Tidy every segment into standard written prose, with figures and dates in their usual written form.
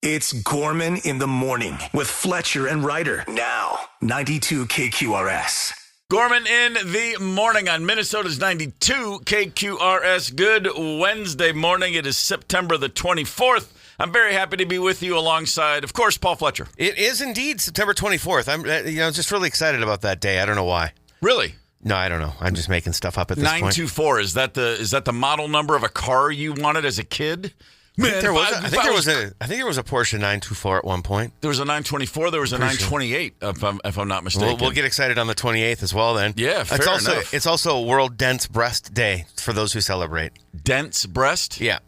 It's Gorman in the morning with Fletcher and Ryder. Now, 92 KQRS. Gorman in the morning on Minnesota's 92 KQRS. Good Wednesday morning. It is September the 24th. I'm very happy to be with you alongside, of course, Paul Fletcher. It is indeed September 24th. I'm just really excited about that day. I don't know why. Really? No, I don't know. I'm just making stuff up at this point. 924. Is that the model number of a car you wanted as a kid? I think there was a Porsche 924 at one point. There was a 924. There was a 928, if I'm not mistaken. We'll get excited on the 28th as well then. Yeah, fair enough. It's also World Dense Breast Day for those who celebrate. Dense breast? Yeah.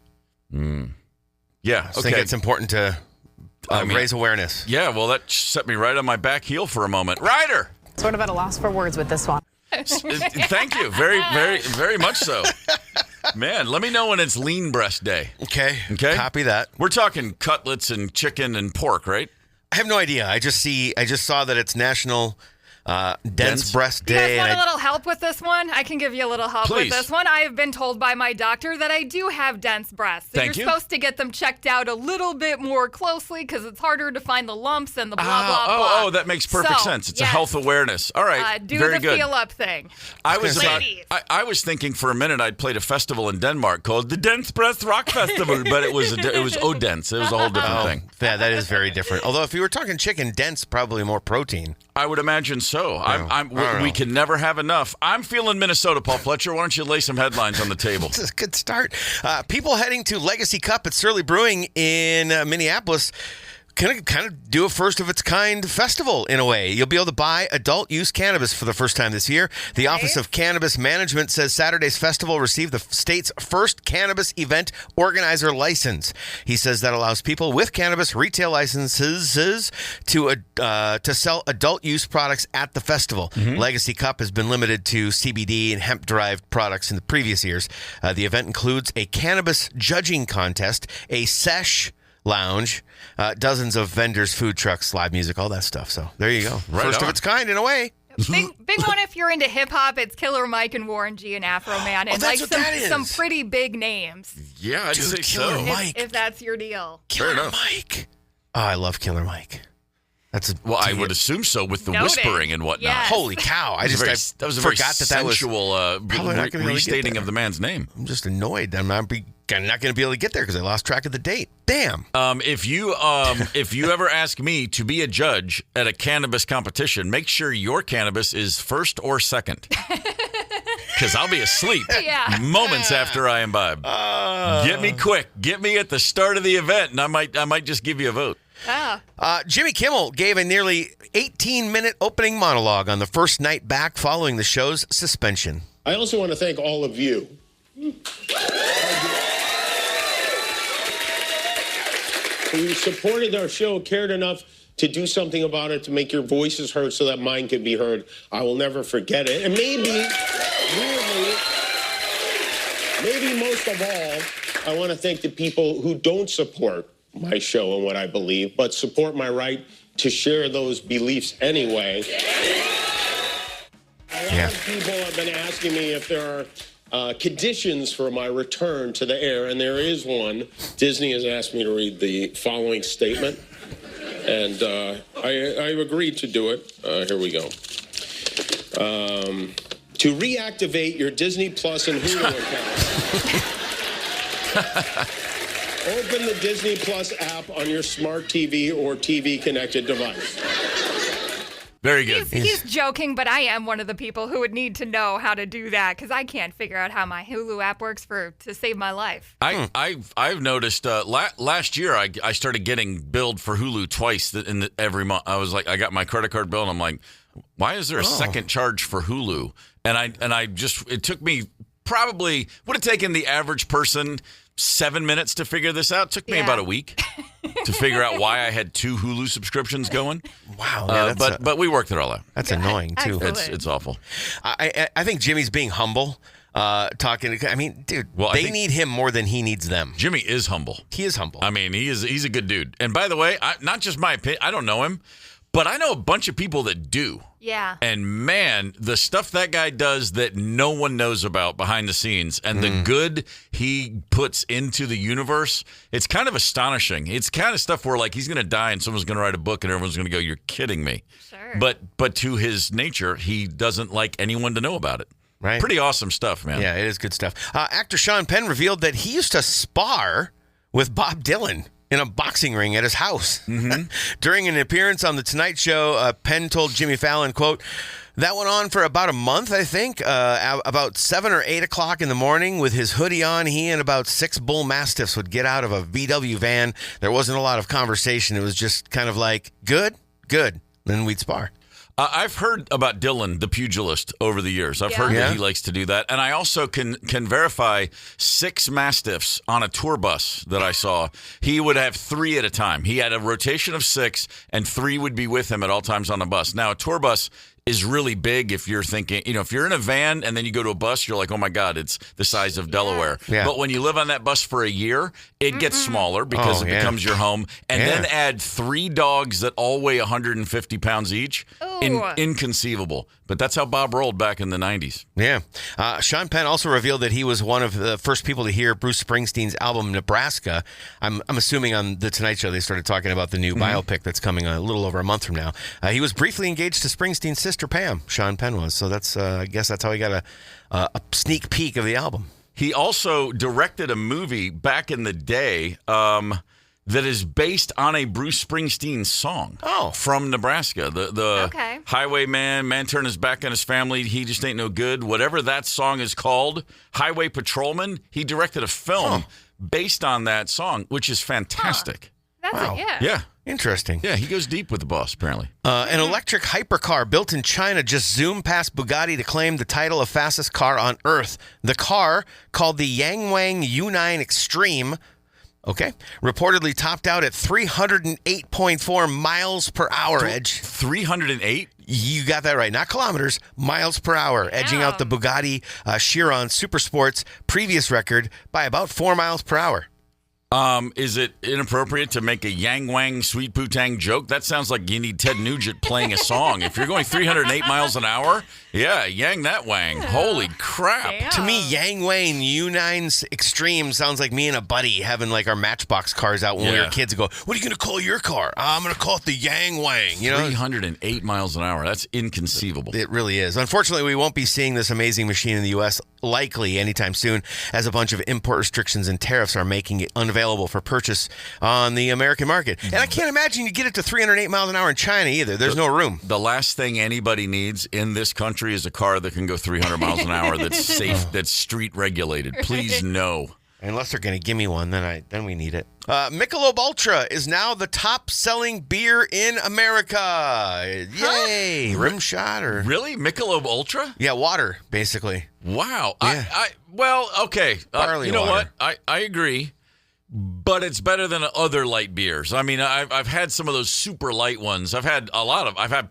Yeah, I think it's important to raise awareness. Yeah, well, that set me right on my back heel for a moment. Ryder! Sort of at a loss for words with this one. Thank you. Very, very, very much so. Man, let me know when it's Lean Breast Day. Okay. Copy that. We're talking cutlets and chicken and pork, right? I have no idea. I just saw that it's National Dense Breast Day. You guys want a little help with this one? I can give you a little help with this one. I have been told by my doctor that I do have dense breasts. So you're supposed to get them checked out a little bit more closely because it's harder to find the lumps and the blah, blah, blah. Oh, that makes perfect sense. It's a health awareness. All right, do very the good. feel up thing. I was thinking for a minute I'd played a festival in Denmark called the Dense Breast Rock Festival, but it was Odense. It was a whole different thing. Yeah, that is very different. Although if you were talking chicken, dense, probably more protein. I would imagine so. We can never have enough. I'm feeling Minnesota, Paul Fletcher. Why don't you lay some headlines on the table? This is a good start. People heading to Legacy Cup at Surly Brewing in Minneapolis kind of do a first-of-its-kind festival, in a way. You'll be able to buy adult-use cannabis for the first time this year. The Office of Cannabis Management says Saturday's festival received the state's first cannabis event organizer license. He says that allows people with cannabis retail licenses to sell adult-use products at the festival. Legacy Cup has been limited to CBD and hemp-derived products in the previous years. The event includes a cannabis judging contest, a sesh lounge, dozens of vendors, food trucks, live music, all that stuff. So there you go. First of its kind, in a way. Big one if you're into hip-hop, it's Killer Mike and Warren G and Afro Man. And some pretty big names. Yeah, I'd say Killer so. Mike. If that's your deal. Killer Mike. Oh, I love Killer Mike. I would assume so with the whispering and whatnot. Yes. Holy cow. I forgot very sensual restating of the man's name. I'm just annoyed. I'm not going to be able to get there because I lost track of the date. Damn. If you ever ask me to be a judge at a cannabis competition, make sure your cannabis is first or second. Because I'll be asleep moments after I imbibe. Get me quick. Get me at the start of the event, and I might just give you a vote. Jimmy Kimmel gave a nearly 18-minute opening monologue on the first night back following the show's suspension. I also want to thank all of you. Who supported our show, cared enough to do something about it, to make your voices heard so that mine could be heard. I will never forget it. And maybe most of all, I want to thank the people who don't support my show and what I believe, but support my right to share those beliefs anyway. A lot of people have been asking me if there are conditions for my return to the air, and there is one. Disney has asked me to read the following statement, and I agreed to do it. Here we go. To reactivate your Disney Plus and Hulu account, open the Disney Plus app on your smart TV or TV-connected device. Very good. He's joking, but I am one of the people who would need to know how to do that because I can't figure out how my Hulu app works to save my life. I've noticed last year I started getting billed for Hulu twice every month. I was like, I got my credit card bill and I'm like, why is there a second charge for Hulu? And it took me probably would have taken the average person 7 minutes to figure this out. It took me about a week to figure out why I had 2 Hulu subscriptions going. Wow. But we worked it all out. That's annoying, too. It's awful. I think Jimmy's being humble. They need him more than he needs them. Jimmy is humble. He is humble. I mean, he's a good dude. And by the way, not just my opinion, I don't know him, But I know a bunch of people that do. Yeah. And man, the stuff that guy does that no one knows about behind the scenes and the good he puts into the universe, it's kind of astonishing. It's kind of stuff where like he's going to die and someone's going to write a book and everyone's going to go, "You're kidding me." Sure. But to his nature, he doesn't like anyone to know about it. Right. Pretty awesome stuff, man. Yeah, it is good stuff. Actor Sean Penn revealed that he used to spar with Bob Dylan in a boxing ring at his house. During an appearance on The Tonight Show, Penn told Jimmy Fallon, quote, "That went on for about a month, I think. About 7 or 8 o'clock in the morning with his hoodie on, he and about 6 bull mastiffs would get out of a VW van. There wasn't a lot of conversation. It was just kind of like, good. Then we'd spar." I've heard about Dylan, the pugilist, over the years. I've heard that he likes to do that. And I also can verify 6 Mastiffs on a tour bus that I saw. He would have 3 at a time. He had a rotation of 6, and 3 would be with him at all times on the bus. Now, a tour bus is really big if you're thinking, if you're in a van and then you go to a bus, you're like, oh my God, it's the size of Delaware. Yeah. But when you live on that bus for a year, it gets smaller because it becomes your home. And then add 3 dogs that all weigh 150 pounds each. Inconceivable. But that's how Bob rolled back in the 90s. Yeah. Sean Penn also revealed that he was one of the first people to hear Bruce Springsteen's album, Nebraska. I'm assuming on The Tonight Show they started talking about the new biopic that's coming a little over a month from now. He was briefly engaged to Springsteen's sister, Pam. Sean Penn was. So that's, I guess that's how he got a sneak peek of the album. He also directed a movie back in the day that is based on a Bruce Springsteen song from Nebraska. The Highwayman, Man Turned His Back on His Family, He Just Ain't No Good, whatever that song is called, Highway Patrolman, he directed a film based on that song, which is fantastic. Yeah. Interesting. Yeah, he goes deep with the boss, apparently. An electric hypercar built in China just zoomed past Bugatti to claim the title of fastest car on Earth. The car, called the Yangwang U9 Extreme, reportedly topped out at 308.4 miles per hour. 308? You got that right. Not kilometers, miles per hour, edging out the Bugatti Chiron Supersport's previous record by about 4 miles per hour. Is it inappropriate to make a Yang Wang Sweet Putang joke? That sounds like you need Ted Nugent playing a song. If you're going 308 miles an hour, yang that wang. Holy crap. Damn. To me, Yang Wang U9's Extreme sounds like me and a buddy having like our Matchbox cars out when we were kids. Go, what are you going to call your car? I'm going to call it the Yang Wang. 308 miles an hour. That's inconceivable. It really is. Unfortunately, we won't be seeing this amazing machine in the U.S. likely anytime soon, as a bunch of import restrictions and tariffs are making it unavailable for purchase on the American market. And I can't imagine you get it to 308 miles an hour in China either. There's no room. The last thing anybody needs in this country is a car that can go 300 miles an hour that's safe, that's street regulated. Please, no. Unless they're going to give me one, then we need it. Michelob Ultra is now the top-selling beer in America. Yay! Rim shot or... Really? Michelob Ultra? Yeah, water, basically. Wow. Yeah. Well, okay. Barley you know water. what? I agree. But it's better than other light beers. I mean, I've had some of those super light ones. I've had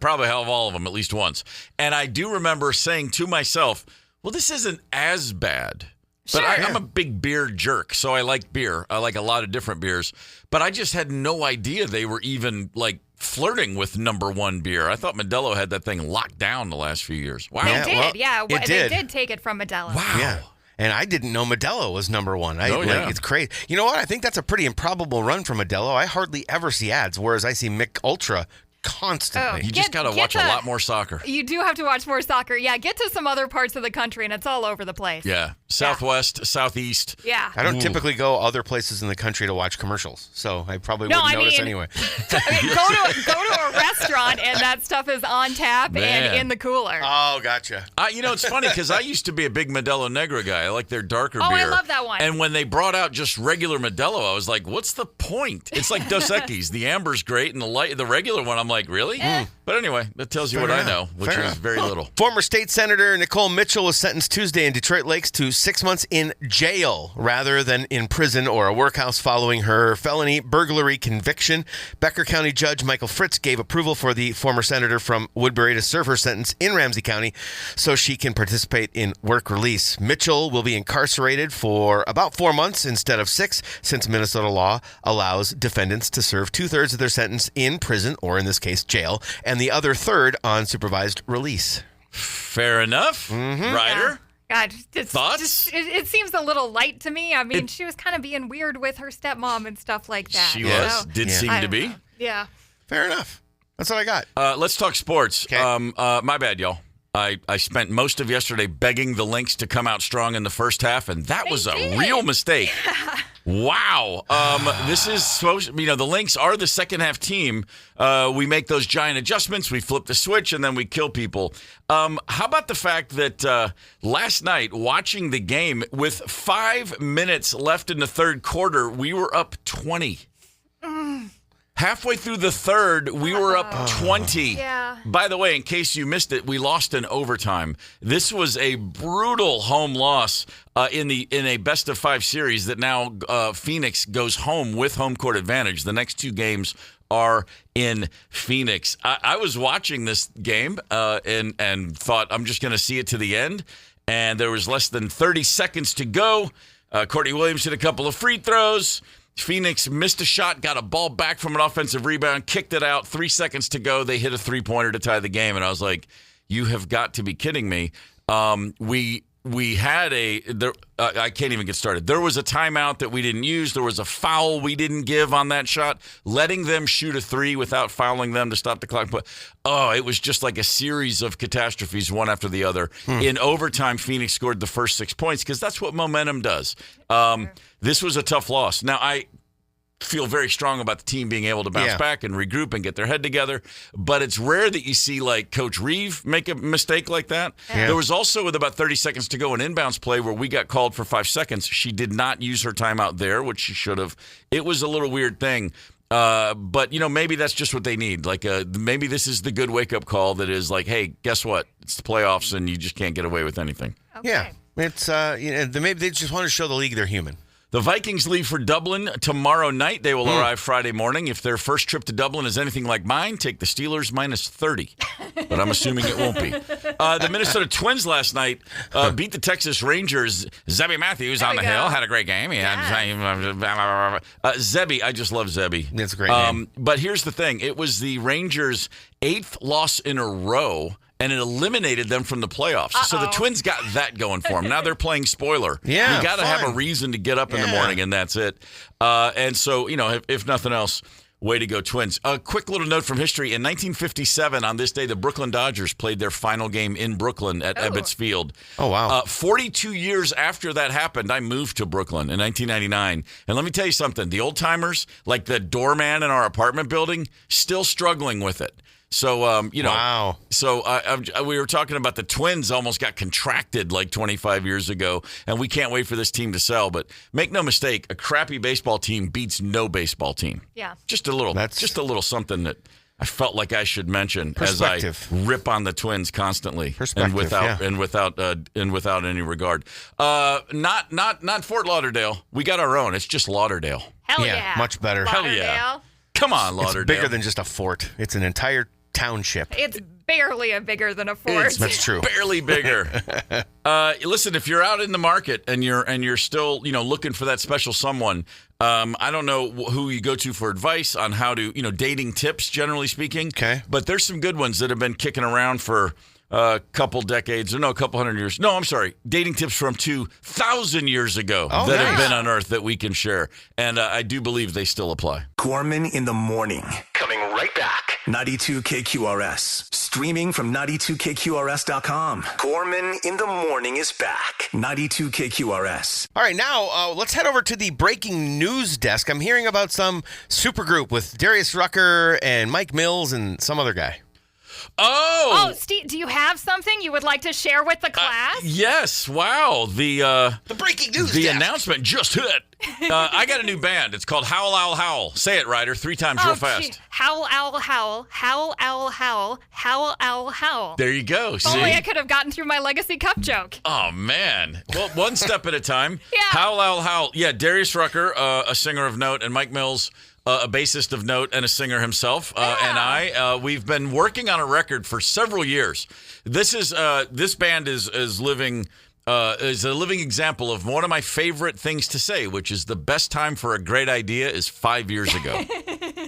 probably all of them at least once. And I do remember saying to myself, well, this isn't as bad. But I'm a big beer jerk, so I like beer. I like a lot of different beers. But I just had no idea they were even, like, flirting with number one beer. I thought Modelo had that thing locked down the last few years. Wow. They did take it from Modelo. Wow. Yeah. And I didn't know Modelo was number one. It's crazy. You know what? I think that's a pretty improbable run for Modelo. I hardly ever see ads, whereas I see Mick Ultra constantly. You just got to watch a lot more soccer. You do have to watch more soccer. Yeah, get to some other parts of the country, and it's all over the place. Yeah, Southwest, Southeast. Yeah. I don't typically go other places in the country to watch commercials, so I probably wouldn't notice anyway. Go to a restaurant, and that stuff is on tap and in the cooler. Oh, gotcha. It's funny, because I used to be a big Modelo Negra guy. I like their darker beer. Oh, I love that one. And when they brought out just regular Modelo, I was like, what's the point? It's like Dos Equis. The amber's great, and the regular one, I'm like, really? But anyway, that tells you what I know, which is very little. Former state senator Nicole Mitchell was sentenced Tuesday in Detroit Lakes to 6 months in jail rather than in prison or a workhouse following her felony burglary conviction. Becker County Judge Michael Fritz gave approval for the former senator from Woodbury to serve her sentence in Ramsey County so she can participate in work release. Mitchell will be incarcerated for about 4 months instead of 6, since Minnesota law allows defendants to serve 2/3 of their sentence in prison or, in this this case, jail, and the other third on supervised release. Fair enough. Ryder? God, Thoughts? It seems a little light to me. I mean, she was kind of being weird with her stepmom and stuff like that. She was. Did seem to be. Yeah. Fair enough. That's what I got. Let's talk sports. Okay. My bad, y'all. I spent most of yesterday begging the Lynx to come out strong in the first half, and that was a real mistake. Wow. This is supposed, the Lynx are the second half team. We make those giant adjustments. We flip the switch, and then we kill people. How about the fact that last night, watching the game, with 5 minutes left in the third quarter, we were up 20. Halfway through the third, we were up 20. Yeah. By the way, in case you missed it, we lost in overtime. This was a brutal home loss in a best-of-5 series that now Phoenix goes home with home court advantage. The next 2 games are in Phoenix. I was watching this game and thought, I'm just going to see it to the end. And there was less than 30 seconds to go. Courtney Williams hit a couple of free throws. Phoenix missed a shot, got a ball back from an offensive rebound, kicked it out. 3 seconds to go. They hit a three-pointer to tie the game. And I was like, you have got to be kidding me. We had I can't even get started. There was a timeout that we didn't use. There was a foul we didn't give on that shot, letting them shoot a 3 without fouling them to stop the clock. But, it was just like a series of catastrophes, one after the other. In overtime, Phoenix scored the first 6 points because that's what momentum does. This was a tough loss. Now, I feel very strong about the team being able to bounce back and regroup and get their head together. But it's rare that you see, like, Coach Reeve make a mistake like that. Yeah. There was also, with about 30 seconds to go, an inbounds play where we got called for 5 seconds. She did not use her timeout there, which she should have. It was a little weird thing. But, maybe that's just what they need. Like, maybe this is the good wake-up call that is like, hey, guess what? It's the playoffs, and you just can't get away with anything. Okay. Yeah. It's maybe they just want to show the league they're human. The Vikings leave for Dublin tomorrow night. They will arrive Friday morning. If their first trip to Dublin is anything like mine, take the Steelers minus 30. But I'm assuming it won't be. The Minnesota Twins last night beat the Texas Rangers. Zebby Matthews on the hill had a great game. Zebby, I just love Zebby. That's a great name. But here's the thing. It was the Rangers' 8th loss in a row, and it eliminated them from the playoffs. So the Twins got that going for them. Now they're playing spoiler. Yeah, you got to have a reason to get up in the morning, and that's it. And so, if nothing else, way to go, Twins. A quick little note from history. In 1957, on this day, the Brooklyn Dodgers played their final game in Brooklyn at Ebbets Field. Oh, wow. 42 years after that happened, I moved to Brooklyn in 1999. And let me tell you something. The old-timers, like the doorman in our apartment building, still struggling with it. So, wow. So we were talking about the Twins almost got contracted like 25 years ago, and we can't wait for this team to sell. But make no mistake, a crappy baseball team beats no baseball team. Yeah. Just a little something that I felt like I should mention as I rip on the Twins constantly and without any regard. Not Fort Lauderdale. We got our own. It's just Lauderdale. Hell yeah. Much better. Lauderdale. Hell yeah. Come on, Lauderdale. It's bigger than just a fort. It's an entire township. It's barely bigger than a fort. That's true. Barely bigger. Listen, if you're out in the market and you're still looking for that special someone, I don't know who you go to for advice on how to dating tips, generally speaking. Okay. But there's some good ones that have been kicking around for a couple decades, a couple hundred years. No, I'm sorry. Dating tips from 2,000 years ago that have been unearthed that we can share. And I do believe they still apply. Gorman in the morning. Coming right back. 92 KQRS. Streaming from 92KQRS.com. Gorman in the morning is back. 92 KQRS. All right, now let's head over to the breaking news desk. I'm hearing about some supergroup with Darius Rucker and Mike Mills and some other guy. Oh, Steve, do you have something you would like to share with the class? Yes. Wow. The breaking news The desk. Announcement just hit. I got a new band. It's called Howl Owl Howl. Say it, Ryder, 3 times real fast. Howl Owl Howl. Howl Owl Howl. Howl Owl Howl. There you go. If only I could have gotten through my Legacy Cup joke. Oh, man. Well, one step at a time. Yeah. Howl Owl Howl. Yeah, Darius Rucker, a singer of note, and Mike Mills, a bassist of note and a singer himself, and we've been working on a record for several years. This band is living is a living example of one of my favorite things to say, which is the best time for a great idea is 5 years ago.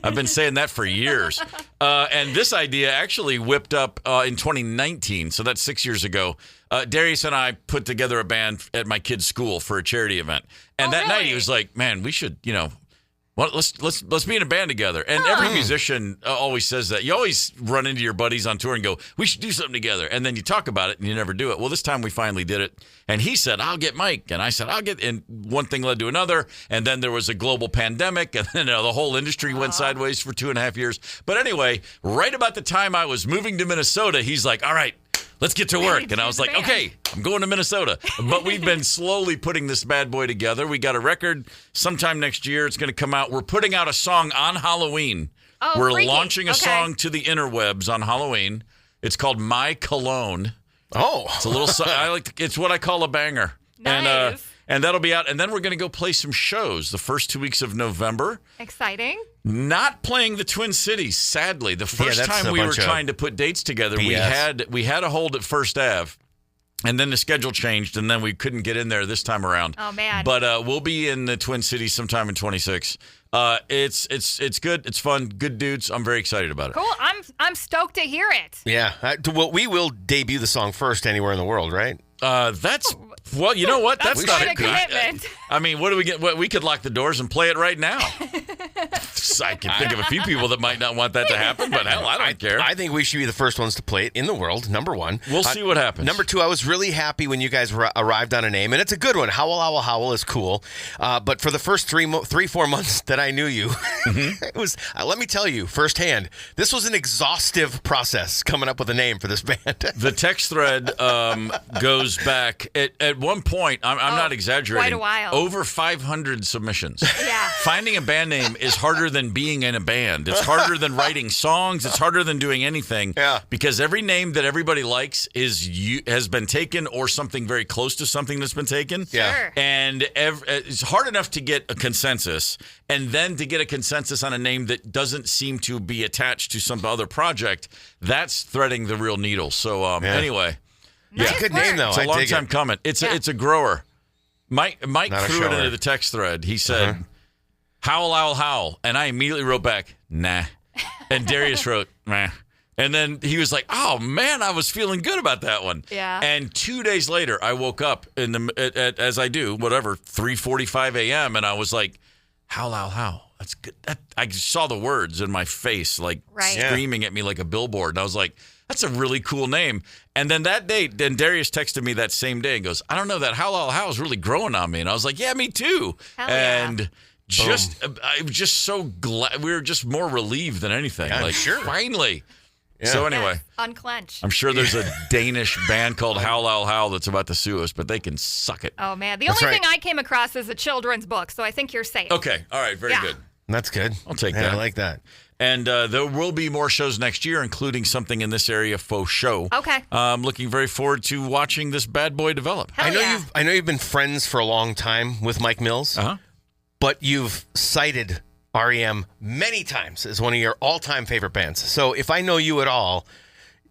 I've been saying that for years. And this idea actually whipped up in 2019, so that's 6 years ago. Darius and I put together a band at my kid's school for a charity event. And that night he was like, man, we should, let's be in a band together. And every musician always says that. You always run into your buddies on tour and go, we should do something together. And then you talk about it and you never do it. Well, this time we finally did it. And he said, I'll get Mike. And I said, and one thing led to another. And then there was a global pandemic. And then the whole industry went sideways for 2.5 years. But anyway, right about the time I was moving to Minnesota, he's like, all right, let's get to work. And I was like, okay, I'm going to Minnesota. But we've been slowly putting this bad boy together. We got a record sometime next year. It's going to come out. We're putting out a song on Halloween. Oh, we're launching a song to the interwebs on Halloween. It's called My Cologne. Oh. It's a little, it's what I call a banger. Nice. And that'll be out. And then we're going to go play some shows the first 2 weeks of November. Exciting. Not playing the Twin Cities, sadly. The first time we were trying to put dates together, we had a hold at First Ave, and then the schedule changed, and then we couldn't get in there this time around. Oh, man. But we'll be in the Twin Cities sometime in 26. It's good. It's fun. Good dudes. I'm very excited about it. Cool. I'm stoked to hear it. Yeah. Well, we will debut the song first anywhere in the world, right? Well, you know what? That's not a commitment. I mean, what do we get? We could lock the doors and play it right now. I can think of a few people that might not want that to happen, but hell, I don't care. I think we should be the first ones to play it in the world, number one. We'll see what happens. Number two, I was really happy when you guys arrived on a name, and it's a good one. Howl, Owl, Howl is cool. But for the first 3-4 months that I knew you, it was, let me tell you firsthand, this was an exhaustive process coming up with a name for this band. The text thread goes back, at one point, I'm not exaggerating, quite a while. Over 500 submissions. Yeah. Finding a band name is harder than being in a band. It's harder than writing songs. It's harder than doing anything. Yeah. Because every name that everybody likes has been taken or something very close to something that's been taken. Yeah. Sure. And it's hard enough to get a consensus, and then to get a consensus on a name that doesn't seem to be attached to some other project. That's threading the real needle. So anyway. Nice It's a good work. name, though. It's a long time coming. It's a grower. Mike threw it into the text thread. He said, Howl, Owl, Howl. And I immediately wrote back, nah. And Darius wrote, nah. And then he was like, oh, man, I was feeling good about that one. Yeah. And 2 days later, I woke up, as I do, 3:45 a.m., and I was like, Howl, Owl, Howl. That's good. I saw the words in my face, screaming at me like a billboard. And I was like, that's a really cool name. And then that day, Darius texted me that same day and goes, I don't know, that Howl, Owl, Howl is really growing on me. And I was like, yeah, me too. Hell yeah. And I was just so glad. We were just more relieved than anything. Yeah, sure. Finally. Yeah. So anyway. Yes, unclench. I'm sure there's a Danish band called Howl Owl Howl that's about to sue us, but they can suck it. Oh, man. The only thing I came across is a children's book, so I think you're safe. Okay. All right. Very good. That's good. I'll take that. I like that. And there will be more shows next year, including something in this area, faux show. Okay. I'm looking very forward to watching this bad boy develop. Hell yeah. I know you've been friends for a long time with Mike Mills, but you've cited REM many times as one of your all-time favorite bands. So if I know you at all,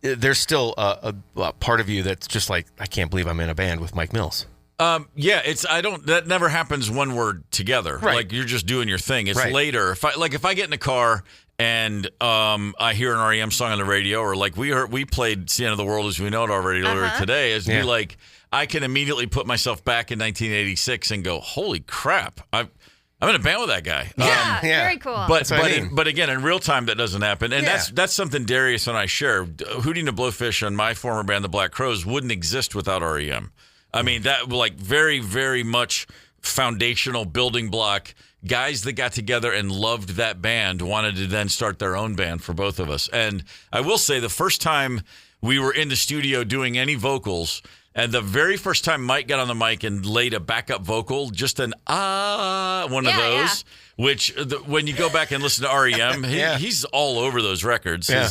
there's still a part of you that's just like, I can't believe I'm in a band with Mike Mills. That never happens when we're together. Right. Like you're just doing your thing. It's later. If I get in the car and I hear an REM song on the radio, or like we played "The End of the World as We Know It" already earlier today, be like, I can immediately put myself back in 1986 and go, holy crap, I'm in a band with that guy. Yeah, very cool. But again, in real time, that doesn't happen. And that's something Darius and I share. Hootie and the Blowfish and my former band, the Black Crowes, wouldn't exist without REM. I mean, that very, very much foundational building block. Guys that got together and loved that band wanted to then start their own band for both of us. And I will say the first time we were in the studio doing any vocals, and the very first time Mike got on the mic and laid a backup vocal, just an one of those, which when you go back and listen to REM, he's all over those records. Yeah.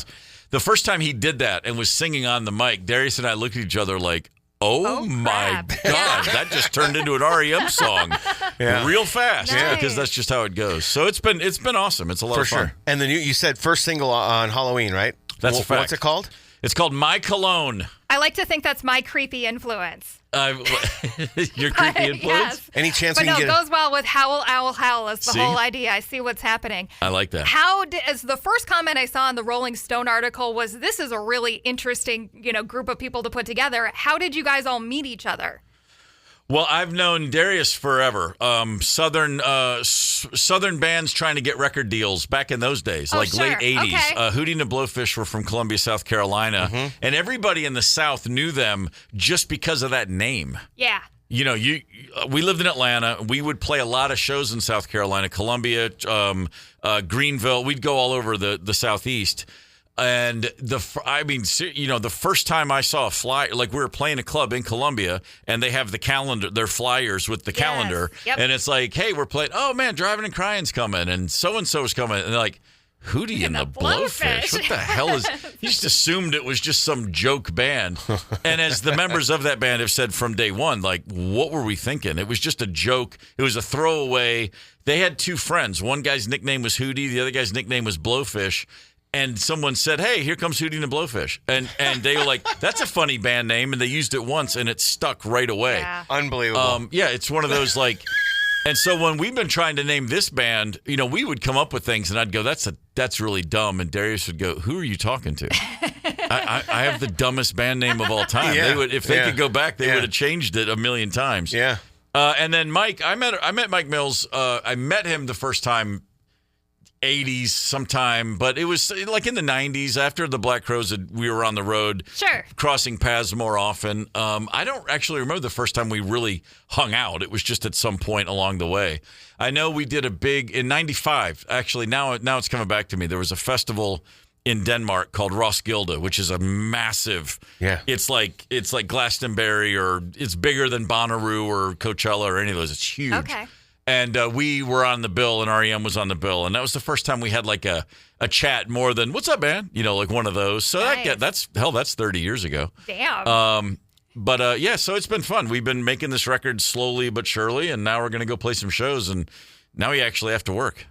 The first time he did that and was singing on the mic, Darius and I looked at each other like, Oh my God, that just turned into an REM song real fast because that's just how it goes. So it's been awesome. It's a lot of fun. Sure. And then you said first single on Halloween, right? That's a fact. What's it called? It's called My Cologne. I like to think that's my creepy influence. Your creepy influence? Yes. Any chance but we can it get goes well with Howl, Owl, Howl is the whole idea. I see what's happening. I like that. As the first comment I saw in the Rolling Stone article was, this is a really interesting, group of people to put together. How did you guys all meet each other? Well, I've known Darius forever. Southern bands trying to get record deals back in those days, late 80s. Okay. Hootie and the Blowfish were from Columbia, South Carolina, and everybody in the South knew them just because of that name. Yeah. We lived in Atlanta. We would play a lot of shows in South Carolina, Columbia, Greenville. We'd go all over the Southeast. And the first time I saw a flyer, like we were playing a club in Columbia, and they have the calendar, their flyers with the calendar, and it's like, hey, we're playing. Oh man, Driving and Crying's coming, and so and so's coming, and they're like, Hootie and the Blowfish. What the hell is? You just assumed it was just some joke band, and as the members of that band have said from day one, like, what were we thinking? It was just a joke. It was a throwaway. They had two friends. One guy's nickname was Hootie. The other guy's nickname was Blowfish. And someone said, hey, here comes Hootie and the Blowfish. And they were like, that's a funny band name. And they used it once, and it stuck right away. Yeah. Unbelievable. It's one of those, like... And so when we've been trying to name this band, we would come up with things, and I'd go, that's really dumb. And Darius would go, who are you talking to? I have the dumbest band name of all time. Yeah. They would, if they could go back, they would have changed it a million times. Yeah. And then Mike, I met Mike Mills. I met him the first time 80s sometime, but it was like in the 90s after the Black Crowes, we were on the road, crossing paths more often. I don't actually remember the first time we really hung out. It was just at some point along the way. I know we did a big, in 95, actually, now it's coming back to me. There was a festival in Denmark called Roskilde, which is a massive, it's like Glastonbury, or it's bigger than Bonnaroo or Coachella or any of those. It's huge. Okay. And we were on the bill, and REM was on the bill. And that was the first time we had like a chat more than, what's up, man? Like one of those. So nice. that's 30 years ago. Damn. So it's been fun. We've been making this record slowly but surely, and now we're going to go play some shows. And now we actually have to work.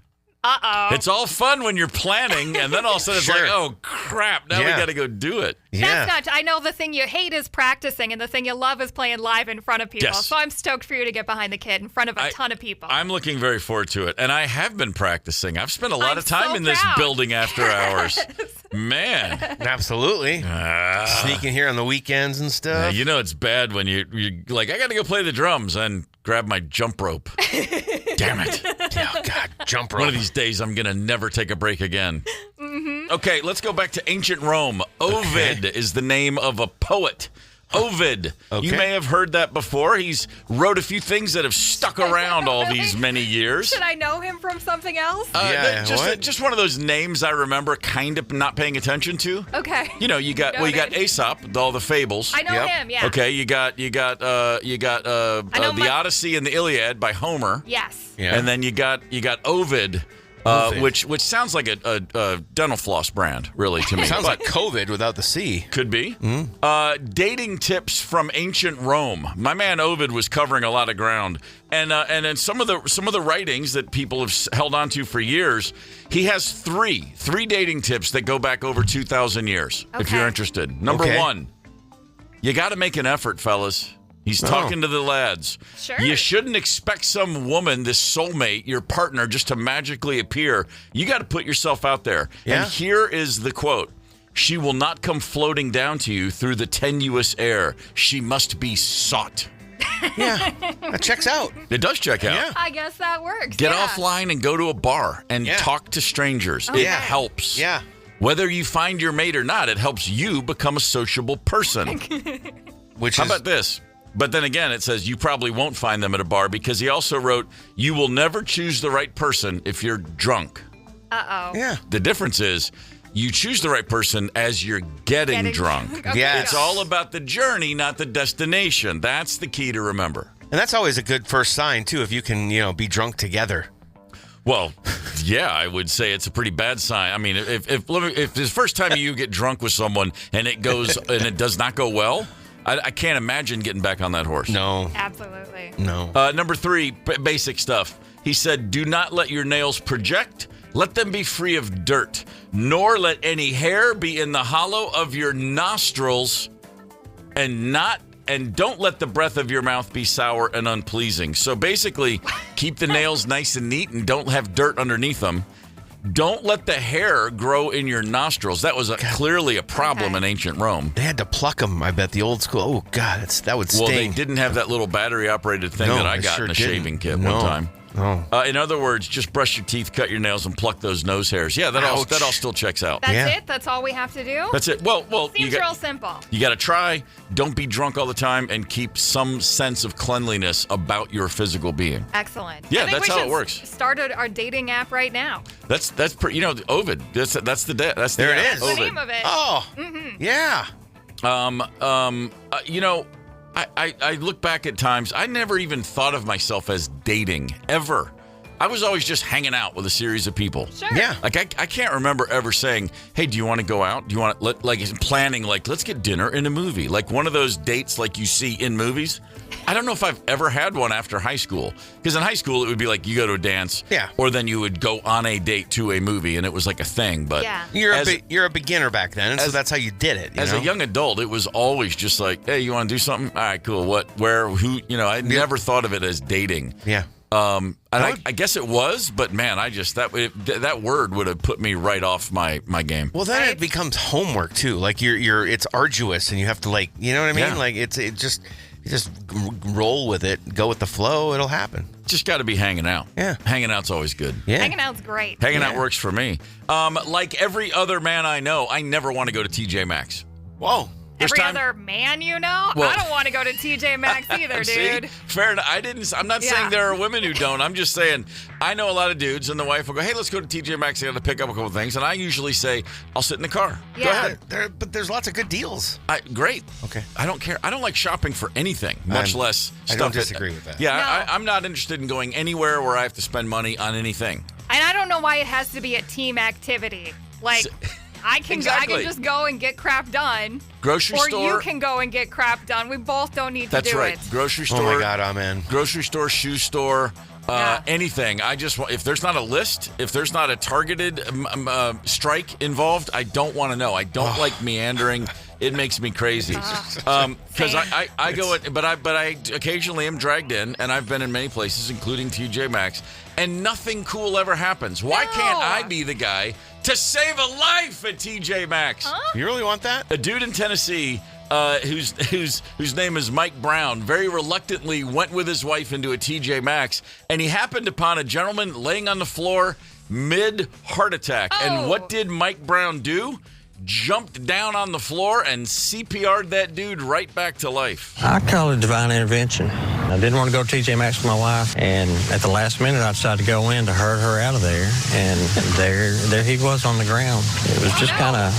Uh-oh. It's all fun when you're planning, and then all of a sudden it's like, oh, crap, now we got to go do it. That's not, I know the thing you hate is practicing, and the thing you love is playing live in front of people. Yes. So I'm stoked for you to get behind the kid in front of a ton of people. I'm looking very forward to it, and I have been practicing. I've spent a lot of time in this building after hours. Man. Absolutely. Sneaking here on the weekends and stuff. It's bad when you're like, I got to go play the drums and grab my jump rope. Damn it. Oh, God, jump rope. One of these days, I'm going to never take a break again. Mm-hmm. Okay, let's go back to ancient Rome. Ovid is the name of a poet. Ovid. Okay. You may have heard that before. He's wrote a few things that have stuck around all these many years. Should I know him from something else? Just one of those names I remember kind of not paying attention to. Okay. You got Aesop, all the fables. I know him, yeah. Okay, you got the Odyssey and the Iliad by Homer. Yes. Yeah. And then you got Ovid. Which sounds like a dental floss brand, really, to me. Sounds like COVID without the C. Could be. Mm-hmm. Dating tips from ancient Rome. My man Ovid was covering a lot of ground, and then some of the writings that people have held on to for years. He has three dating tips that go back over 2,000 years. Okay. If you're interested. Number one, you got to make an effort, fellas. He's talking to the lads. Sure. You shouldn't expect some woman, this soulmate, your partner, just to magically appear. You got to put yourself out there. Yeah. And here is the quote. She will not come floating down to you through the tenuous air. She must be sought. Yeah, that checks out. It does check out. Yeah. I guess that works. Get offline and go to a bar and talk to strangers. It helps. Yeah. Whether you find your mate or not, it helps you become a sociable person. How about this? But then again, it says you probably won't find them at a bar, because he also wrote, you will never choose the right person if you're drunk. Uh-oh. Yeah. The difference is you choose the right person as you're getting drunk. Okay. Yeah. It's all about the journey, not the destination. That's the key to remember. And that's always a good first sign, too, if you can, be drunk together. Well, yeah, I would say it's a pretty bad sign. I mean, if the first time you get drunk with someone and it does not go well, I can't imagine getting back on that horse. No. Absolutely. No. Number 3, basic stuff. He said, do not let your nails project. Let them be free of dirt, nor let any hair be in the hollow of your nostrils. and don't let the breath of your mouth be sour and unpleasing. So basically, keep the nails nice and neat and don't have dirt underneath them. Don't let the hair grow in your nostrils. That was clearly a problem in ancient Rome. They had to pluck them, I bet, the old school. Oh, God, that would sting. Well, they didn't have that little battery-operated thing that I got in a shaving kit one time. Oh. In other words, just brush your teeth, cut your nails, and pluck those nose hairs. Yeah, that all still checks out. That's it? That's all we have to do? That's it. Well, seems real simple. You got to try. Don't be drunk all the time, and keep some sense of cleanliness about your physical being. Excellent. Yeah, that's how it works. Start our dating app right now. That's pretty. Ovid. That's the There it is. That's the name of it. Oh, yeah. I look back at times, I never even thought of myself as dating, ever. I was always just hanging out with a series of people. Sure. Yeah. Like, I can't remember ever saying, hey, do you want to go out? Do you want to, planning, let's get dinner and a movie. Like one of those dates like you see in movies. I don't know if I've ever had one after high school. Because in high school, it would be like you go to a dance. Yeah. Or then you would go on a date to a movie, and it was like a thing. But you're a beginner back then, and so that's how you did it. As a young adult, it was always just like, hey, you want to do something? All right, cool. What, where, who? I never thought of it as dating. Yeah. And I guess it was, but man, that word would have put me right off my game. Well, then it becomes homework too. Like it's arduous, and you have to you know what I mean? Yeah. Like you just roll with it, go with the flow. It'll happen. Just got to be hanging out. Yeah, hanging out's always good. Yeah, hanging out's great. Hanging out works for me. Like every other man I know, I never want to go to TJ Maxx. Whoa. Every other man you know? Well, I don't want to go to TJ Maxx either, dude. Fair enough. I'm not saying there are women who don't. I'm just saying I know a lot of dudes, and the wife will go, hey, let's go to TJ Maxx. I got to pick up a couple things. And I usually say, I'll sit in the car. Yeah. Go ahead. But there's lots of good deals. Great. Okay. I don't care. I don't like shopping for anything, much less stuff. I don't disagree with that. Yeah, No. I'm not interested in going anywhere where I have to spend money on anything. And I don't know why it has to be a team activity. Like... I can just go and get crap done. Grocery store. Or you can go and get crap done. We both don't need to do it. That's right. Grocery store. Oh my God, amen. Grocery store, shoe store, anything. If there's not a list, if there's not a targeted strike involved, I don't want to know. I don't like meandering. It makes me crazy. Because I go, but I occasionally am dragged in, and I've been in many places, including TJ Maxx, and nothing cool ever happens. Why can't I be the guy to save a life at TJ Maxx? You really want that? A dude in Tennessee whose name is Mike Brown very reluctantly went with his wife into a TJ Maxx, and he happened upon a gentleman laying on the floor mid-heart attack. And what did Mike Brown do? Jumped down on the floor and CPR'd that dude right back to life. I call it divine intervention. I didn't want to go to TJ Maxx with my wife, and at the last minute I decided to go in to herd her out of there, and there he was on the ground. It was just kind of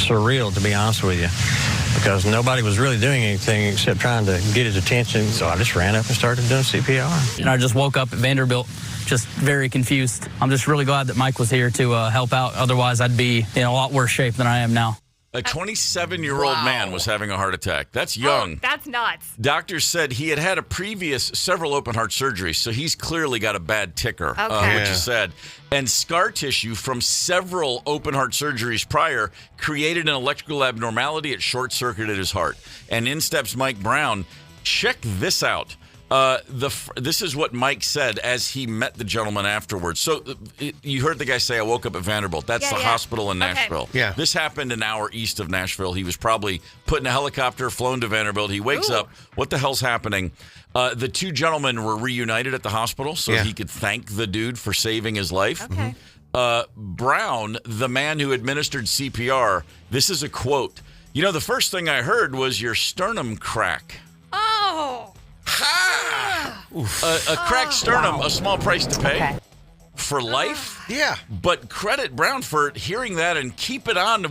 surreal, to be honest with you, because nobody was really doing anything except trying to get his attention, so I just ran up and started doing CPR. And I just woke up at Vanderbilt just very confused. I'm just really glad that Mike was here to help out. Otherwise, I'd be in a lot worse shape than I am now. A 27-year-old man was having a heart attack. That's young. Oh, that's nuts. Doctors said he had a previous several open heart surgeries, so he's clearly got a bad ticker, which is sad. And scar tissue from several open heart surgeries prior created an electrical abnormality. It short-circuited his heart. And in steps Mike Brown. Check this out. This is what Mike said as he met the gentleman afterwards. So you heard the guy say, I woke up at Vanderbilt. That's the hospital in Nashville. Okay. Yeah. This happened an hour east of Nashville. He was probably put in a helicopter, flown to Vanderbilt. He wakes up. What the hell's happening? The two gentlemen were reunited at the hospital so he could thank the dude for saving his life. Okay. Brown, the man who administered CPR, this is a quote. The first thing I heard was your sternum crack. Oh. Ha! A cracked sternum, a small price to pay for life. Yeah. But credit Brown for hearing that and keeping on.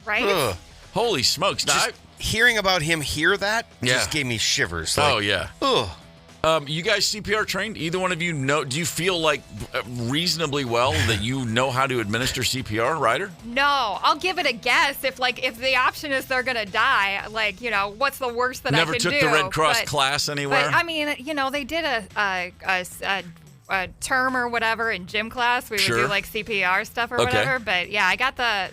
Right? Ugh. Holy smokes. Now, hearing about him hear that just gave me shivers. Like, yeah. Ugh. You guys CPR trained? Either one of you know? Do you feel like reasonably well that you know how to administer CPR, Ryder? No, I'll give it a guess. If the option is they're gonna die, what's the worst that Never I can do? Never took the Red Cross class anywhere. But I mean, they did a a term or whatever in gym class. We would do like CPR stuff or whatever. But yeah, I got the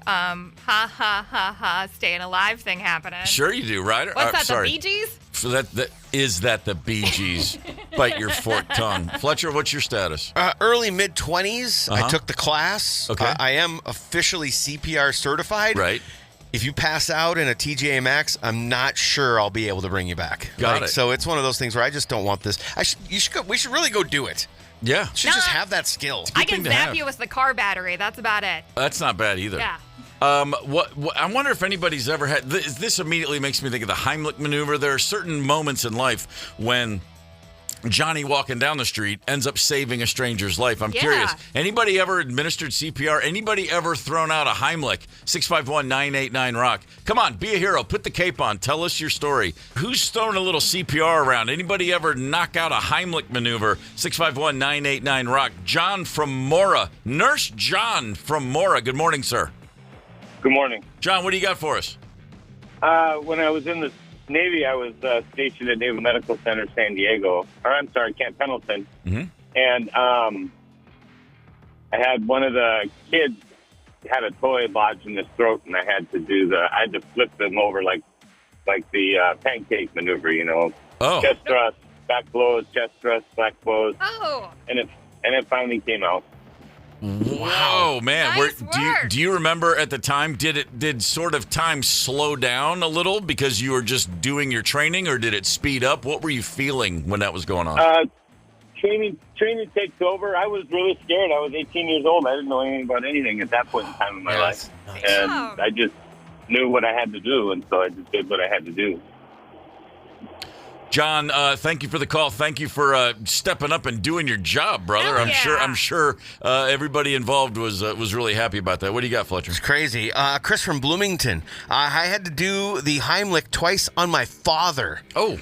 ha ha ha ha staying alive thing happening. Sure you do, right? What's that? The Bee Gees? Is that the Bee Gees? Bite your forked tongue. Fletcher, what's your status? Early mid-20s. I took the class. Okay. I am officially CPR certified. Right. If you pass out in a TJA Max, I'm not sure I'll be able to bring you back. Got it. So it's one of those things where I just don't want this. We should really go do it. Yeah. Should just have that skill. I can zap you with the car battery. That's about it. That's not bad either. Yeah. What I wonder if anybody's ever had this. Immediately makes me think of the Heimlich maneuver. There are certain moments in life when Johnny walking down the street ends up saving a stranger's life. I'm curious. Anybody ever administered CPR? Anybody ever thrown out a Heimlich? 651-989-ROCK. Come on, be a hero. Put the cape on. Tell us your story. Who's throwing a little CPR around? Anybody ever knock out a Heimlich maneuver? 651-989-ROCK. John from Mora. Nurse John from Mora. Good morning, sir. Good morning. John, what do you got for us? When I was in the Navy, I was stationed at Naval Medical Center, San Diego. Or I'm sorry, Camp Pendleton. Mm-hmm. And I had one of the kids had a toy lodged in his throat, and I had to flip them over like the pancake maneuver, you know. Oh. Chest thrust, back blows, chest thrust, back blows. Oh. And it finally came out. Wow, man! Nice work. Do you remember at the time? Did sort of time slow down a little because you were just doing your training, or did it speed up? What were you feeling when that was going on? Training takes over. I was really scared. I was 18 years old. I didn't know anything about anything at that point in time in my life, and I just knew what I had to do, and so I just did what I had to do. John, thank you for the call. Thank you for stepping up and doing your job, brother. I'm sure everybody involved was really happy about that. What do you got, Fletcher? It's crazy. Chris from Bloomington. I had to do the Heimlich twice on my father. Oh.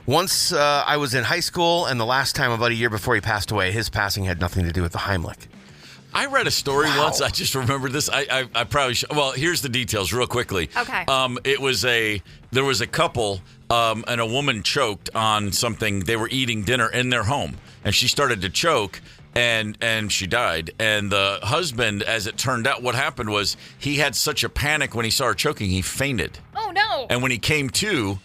Once I was in high school, and the last time about a year before he passed away. His passing had nothing to do with the Heimlich. I read a story once. I just remembered this. I probably should. Well, here's the details real quickly. Okay. There was a couple, and a woman choked on something. They were eating dinner in their home, and she started to choke, and she died. And the husband, as it turned out, what happened was he had such a panic when he saw her choking, he fainted. Oh no! And when he came to,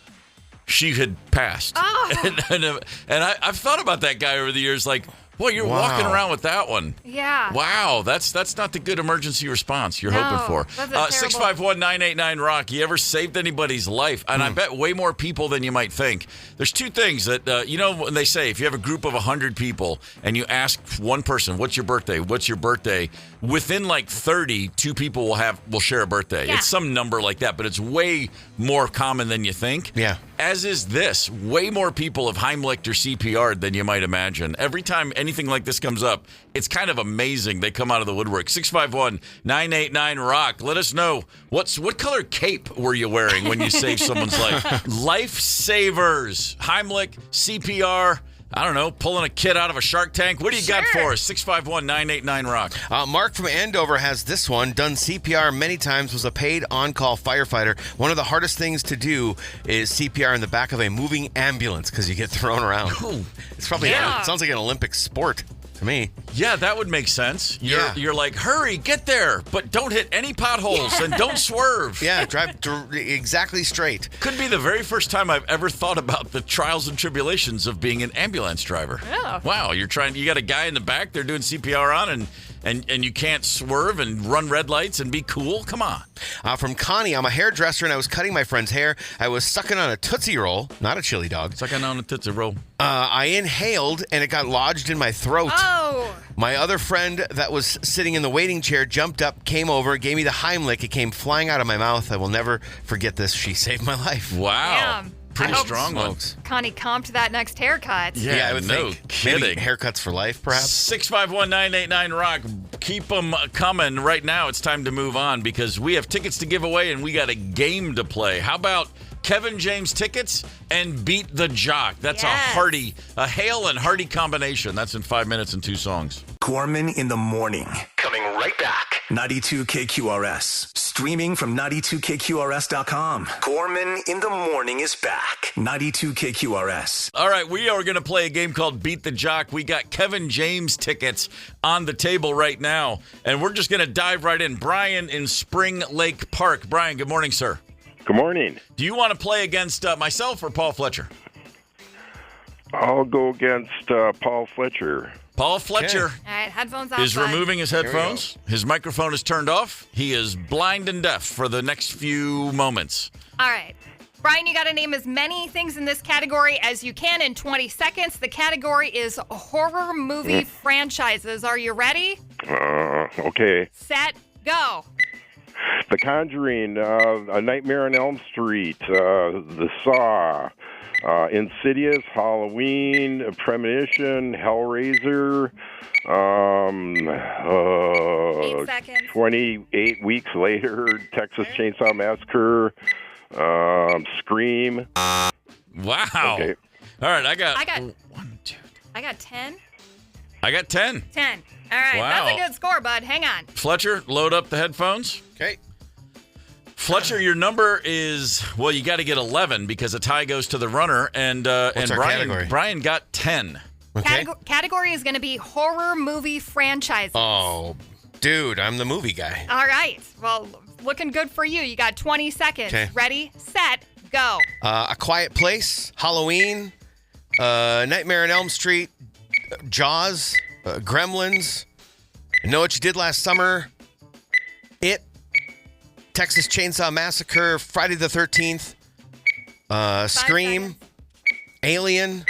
she had passed. Oh. And I've thought about that guy over the years, like. Boy, you're walking around with that one. Yeah. Wow, that's not the good emergency response you're hoping for. 651-989-ROCK. You ever saved anybody's life? And I bet way more people than you might think. There's two things that, when they say, if you have a group of 100 people and you ask one person, what's your birthday? What's your birthday? Within like 30, two people will share a birthday. Yeah. It's some number like that, but it's way more common than you think. Yeah. As is this. Way more people have Heimlich'd or CPR'd than you might imagine. Every time anything like this comes up, it's kind of amazing. They come out of the woodwork. 651-989-ROCK. Let us know what color cape were you wearing when you saved someone's life? LIVESAVERS, Heimlich, CPR. I don't know, pulling a kid out of a shark tank. What do you got for us? 651-989-ROCK. Mark from Andover has this one. Done CPR many times, was a paid on-call firefighter. One of the hardest things to do is CPR in the back of a moving ambulance because you get thrown around. It's probably it sounds like an Olympic sport to me. Yeah, that would make sense. You're like, hurry, get there, but don't hit any potholes and don't swerve. Yeah, drive exactly straight. Could be the very first time I've ever thought about the trials and tribulations of being an ambulance driver. Yeah. Wow, you got a guy in the back they're doing CPR on and you can't swerve and run red lights and be cool? Come on. From Connie, I'm a hairdresser and I was cutting my friend's hair. I was sucking on a Tootsie Roll, not a chili dog. Sucking on a Tootsie Roll. I inhaled and it got lodged in my throat. Oh. My other friend that was sitting in the waiting chair jumped up, came over, gave me the Heimlich. It came flying out of my mouth. I will never forget this. She saved my life. Wow. Damn. Pretty strong one. Connie comped that next haircut. Yeah, I would think. Kidding. Maybe haircuts for life, perhaps. 651-989-ROCK. Keep them coming. Right now, it's time to move on because we have tickets to give away and we got a game to play. How about Kevin James tickets and Beat the Jock? That's a Hale and hearty combination. That's in 5 minutes and 2 songs. Gorman in the morning. Coming right right back. 92 KQRS. Streaming from 92KQRS.com. Gorman in the Morning is back. 92 KQRS. All right, we are going to play a game called Beat the Jock. We got Kevin James tickets on the table right now, and we're just going to dive right in. Brian in Spring Lake Park. Brian, good morning, sir. Good morning. Do you want to play against myself or Paul Fletcher? I'll go against Paul Fletcher. Paul Fletcher All right, headphones off. is bud. removing his headphones. His microphone is turned off. He is blind and deaf for the next few moments. All right. Brian, you got to name as many things in this category as you can in 20 seconds. The category is horror movie franchises. Are you ready? Okay. Set, go. The Conjuring, A Nightmare on Elm Street, The Saw, Insidious, Halloween, Premonition, Hellraiser, 8 seconds. 28 Weeks Later, Texas Chainsaw Massacre, Scream. Wow. Okay. All right, I got 10. I got 10. 10. All right, Wow. that's a good score, bud. Hang on. Fletcher, load up the headphones. Okay. Fletcher, your number is, well, you got to get 11 because a tie goes to the runner, and What's our Brian category? Brian got 10. Okay. Category is going to be horror movie franchises. Oh, dude, I'm the movie guy. All right. Well, looking good for you. You got 20 seconds. Okay. Ready, set, go. A Quiet Place, Halloween, Nightmare on Elm Street, Jaws, Gremlins, Know What You Did Last Summer, It, Texas Chainsaw Massacre, Friday the 13th, Scream, seconds. Alien,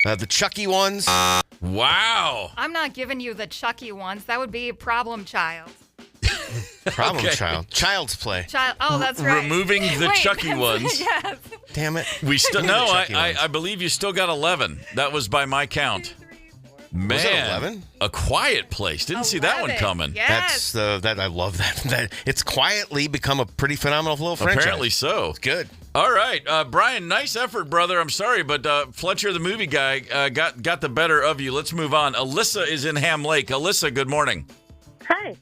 the Chucky ones. Wow. I'm not giving you the Chucky ones. That would be Problem Child. Problem Okay. Child. Child's Play. Oh, that's right. Removing the Wait, Chucky ones. Yes. Damn it. We still Remove the no. Chucky ones. I believe you still got 11. That was by my count. Man, Was it 11? A Quiet Place. Didn't see that one 11. coming. Yes. That I love that. It's quietly become a pretty phenomenal little franchise. Apparently so. It's good. All right, Brian, nice effort, brother. I'm sorry, but Fletcher, the movie guy, got the better of you. Let's move on. Alyssa is in Ham Lake. Alyssa, good morning. Hi.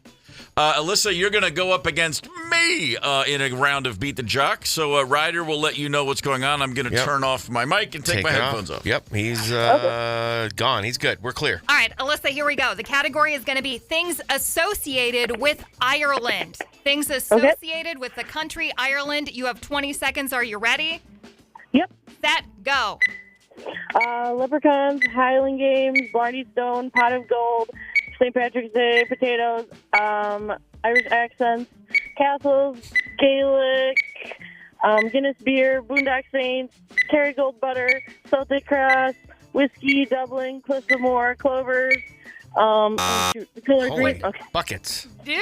Alyssa, you're going to go up against me in a round of Beat the Jock. So Ryder will let you know what's going on. I'm going to turn off my mic and take my it headphones off. Yep, he's gone. He's good. We're clear. All right, Alyssa, here we go. The category is going to be things associated with Ireland. Things associated with the country Ireland. You have 20 seconds. Are you ready? Yep. Set, go. Leprechauns, Highland Games, Blarney Stone, Pot of Gold, St. Patrick's Day, potatoes, Irish accents, castles, Gaelic, Guinness beer, Boondock Saints, Kerrygold butter, Celtic Cross, whiskey, Dublin, Cliffs of Moher, Clovers, Pillar Green. Okay. Buckets. Dude,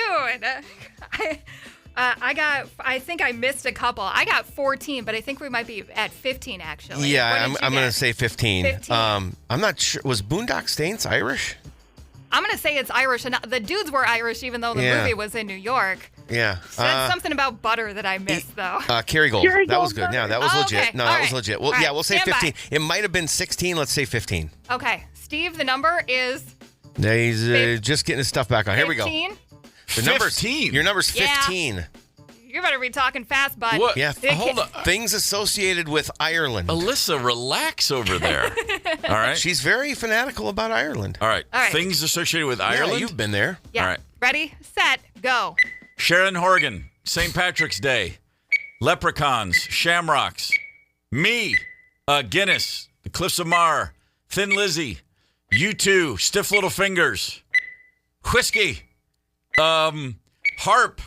I think I missed a couple. I got 14, but I think we might be at 15, actually. Yeah, I'm going to say 15. 15. I'm not sure. Was Boondock Saints Irish? I'm going to say it's Irish. And the dudes were Irish, even though the movie was in New York. Yeah. Said something about butter that I missed, though. Kerrygold. That was good. Yeah, that was legit. Okay. No, All that was right. legit. Well, All yeah, right. we'll say Stand 15. by. It might have been 16. Let's say 15. Okay. Steve, the number is He's just getting his stuff back on. Here we go. 15. The Your number's Yeah. 15. You better be talking fast, bud. What? Yeah. Hold on. Things associated with Ireland. Alyssa, relax over there. All right. She's very fanatical about Ireland. All right. All right. Things associated with Yeah, Ireland. you've been there. Yeah. All right. Ready, set, go. Sharon Horgan, St. Patrick's Day, Leprechauns, Shamrocks, me, Guinness, the Cliffs of Moher, Thin Lizzy, U2, Stiff Little Fingers, Whiskey, Harp,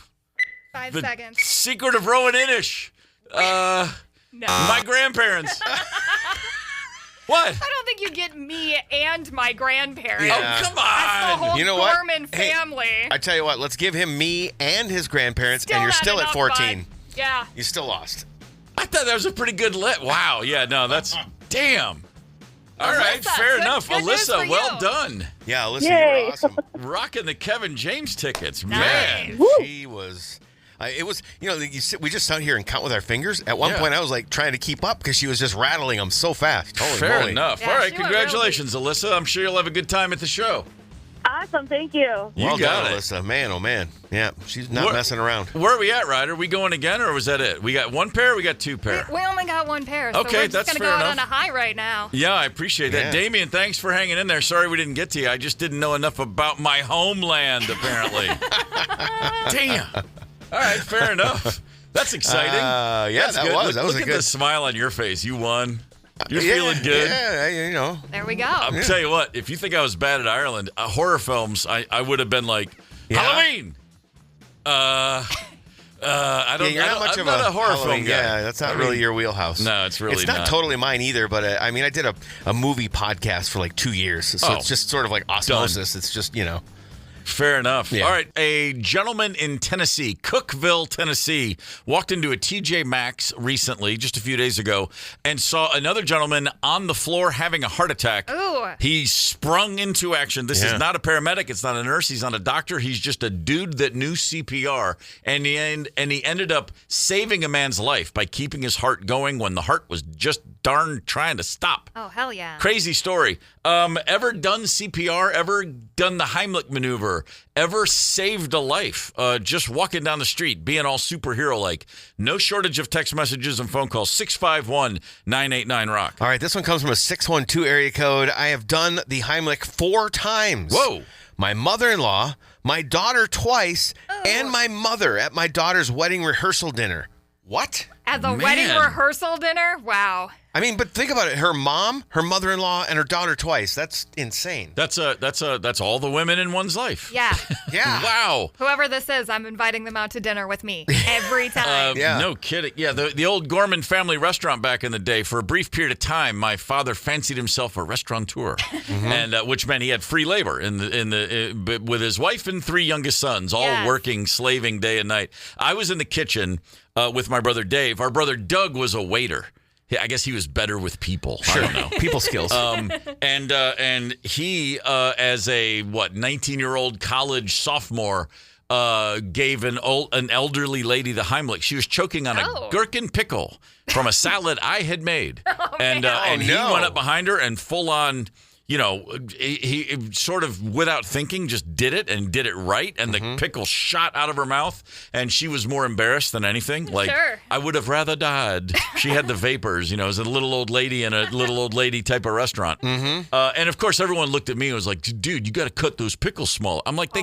5 the seconds. Secret of Rowan Inish, No. my grandparents. What? I don't think you get me and my grandparents. Yeah. Oh, come That's the on. whole You know what? Gorman Hey, family. I tell you what, let's give him me and his grandparents, Still and you're not still at enough, 14. bud. Yeah. You still lost. I thought that was a pretty good Wow. Yeah, no, that's damn. All right, Alyssa, fair good- enough. good news Alyssa, for well you. done. Yeah, listen, Yay. you're awesome. Rocking the Kevin James tickets. Nice. Man. She was. It was, we just sat here and count with our fingers. At one Yeah. point, I was like trying to keep up because she was just rattling them so fast. Holy Fair moly. enough. Yeah, All right, she went congratulations, Alyssa. I'm sure you'll have a good time at the show. Awesome, thank you. Well got done, it. Alyssa. Man, oh man. Yeah, she's not messing around. Where are we at, Ryder? Are we going again, or was that it? We got one pair or we got two pair? We only got one pair, so Okay, we're just that's going to fair go out enough. on a high right now. Yeah, I appreciate that. Yeah. Damien, thanks for hanging in there. Sorry we didn't get to you. I just didn't know enough about my homeland, apparently. Damn. All right, fair enough. That's exciting. Yeah, That's that good. was. That was Look a at good the smile on your face. You won. You're Yeah, feeling good. Yeah, you know. There we go. I'll tell you what, if you think I was bad at Ireland, horror films, I would have been like, Yeah. Halloween. I don't. You're not much I'm of not a horror Halloween film guy. Yeah, that's not really your wheelhouse. No, it's really It's not totally mine either. But I mean, I did a movie podcast for like 2 years, so it's just sort of like osmosis. It's just Fair enough. Yeah. All right. A gentleman in Tennessee, Cookeville, Tennessee, walked into a TJ Maxx recently, just a few days ago, and saw another gentleman on the floor having a heart attack. Ooh. He sprung into action. This is not a paramedic. It's not a nurse. He's not a doctor. He's just a dude that knew CPR. And he ended up saving a man's life by keeping his heart going when the heart was just darn trying to stop. Oh, hell yeah. Crazy story. Ever done CPR? Ever done the Heimlich maneuver? Ever saved a life? Just walking down the street, being all superhero-like. No shortage of text messages and phone calls. 651-989-ROCK. All right, this one comes from a 612 area code. I have done the Heimlich 4 times. Whoa. My mother-in-law, my daughter twice, and my mother at my daughter's wedding rehearsal dinner. What? At the wedding rehearsal dinner? Wow. I mean, but think about it. Her mom, her mother-in-law, and her daughter twice. That's insane. That's all the women in one's life. Yeah. Yeah. Wow. Whoever this is, I'm inviting them out to dinner with me every time. Yeah. No kidding. Yeah, the old Gorman family restaurant back in the day. For a brief period of time, my father fancied himself a restaurateur, and which meant he had free labor with his wife and 3 youngest sons, all working, slaving day and night. I was in the kitchen with my brother Dave. Our brother Doug was a waiter. I guess he was better with people. Sure. I don't know. People skills. And he, as a 19-year-old college sophomore, gave an elderly lady the Heimlich. She was choking on a gherkin pickle from a salad I had made, and he went up behind her and full on. He sort of, without thinking, just did it and did it right. And the pickle shot out of her mouth. And she was more embarrassed than anything. Like, I would have rather died. She had the vapors, it was a little old lady in a little old lady type of restaurant. And, of course, everyone looked at me and was like, dude, you got to cut those pickles small. I'm like, they're